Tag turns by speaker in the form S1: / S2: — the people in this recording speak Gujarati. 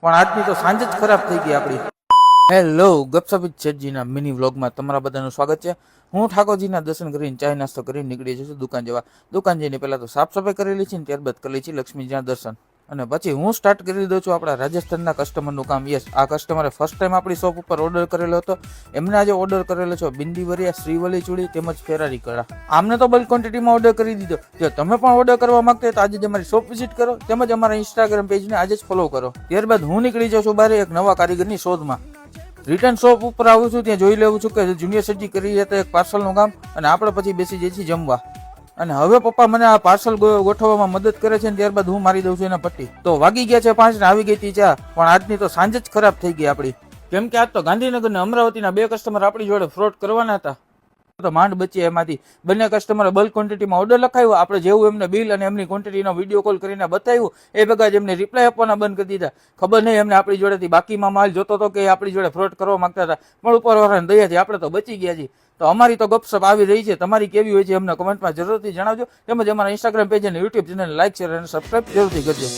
S1: પણ આજની તો સાંજ જ ખરાબ થઈ ગઈ આપણી. હેલો, ગપસપ શેઠજીના મિની વ્લોગમાં તમારા બધાનું સ્વાગત છે. હું ઠાકોરજીના દર્શન કરીને ચાય નાસ્તો કરીને નીકળી જશું દુકાન જવા. દુકાન જઈને પહેલા તો સાફ સફાઈ કરેલી છે ને ત્યારબાદ કરેલી છે લક્ષ્મીજીના દર્શન. અને પછી હું સ્ટાર્ટ કરી દઉં છું આપણા રાજસ્થાનના કસ્ટમરનું કામ. યસ, આ કસ્ટમરે ફર્સ્ટ ટાઈમ આપણી શોપ ઉપર ઓર્ડર કરેલો હતો. એમને આજે ઓર્ડર કરેલો છે બિંદીવરિયા, શ્રીવલી ચૂડી તેમજ ફેરારી કડા. આમને તો બલ્ક ક્વોન્ટિટીમાં ઓર્ડર કરી દીધો. જો તમે પણ ઓર્ડર કરવા માંગતા હોય તો આજે જ અમારી શોપ વિઝિટ કરો તેમજ અમારા ઇન્સ્ટાગ્રામ પેજને આજે જ ફોલો કરો. ત્યારબાદ હું નીકળી જાઉં છું બહાર એક નવા કારીગરની શોધમાં. રિટર્ન શોપ ઉપર આવું છું, ત્યાં જોઈ લેવું છું કે જુનિયર સર્જી કરી હતા એક પાર્સલનું કામ, અને આપણે પછી બેસી જઈએ છીએ જમવા. અને હવે પપ્પા મને આ પાર્સલ ગોઠવવામાં મદદ કરે છે, ત્યારબાદ હું મારી દઉં છું એના પટ્ટી. તો વાગી ગયા છે 5 ને આવી ગઈ હતી ચા. પણ આજની તો સાંજ જ ખરાબ થઈ ગઈ આપણી, કેમ કે આજ તો ગાંધીનગર ને અમરાવતીના 2 કસ્ટમર આપણી જોડે ફ્રોડ કરવાના હતા. તો માંડ બચી એમાંથી. બંને કસ્ટમરે બલ્ક ક્વોન્ટિટીમાં ઓર્ડર લખાવ્યો. આપણે જેવું એમને બિલ અને એમની ક્વોન્ટિટીનો વિડીયો કોલ કરીને બતાવ્યું એ ભેગા જ એમને રિપ્લાય આપવાના બંધ કરી દીધા. ખબર નહીં એમને આપણી જોડેથી બાકીમાં માલ જોતો હતો કે આપણી જોડે ફ્રોડ કરવા માંગતા હતા. પણ ઉપરવાળાને દયાથી આપણે તો બચી ગયા છીએ. તો અમારી તો ગપસપ આવી રહી છે. તમારી કેવી હોય છે અમને કમેન્ટમાં જરૂરથી જણાવજો. તેમજ અમારા ઇન્સ્ટાગ્રામ પેજ અને યુટ્યુબ ચેનલ લાઈક, શેર અને સબસ્ક્રાઇબ જરૂરથી કરજો.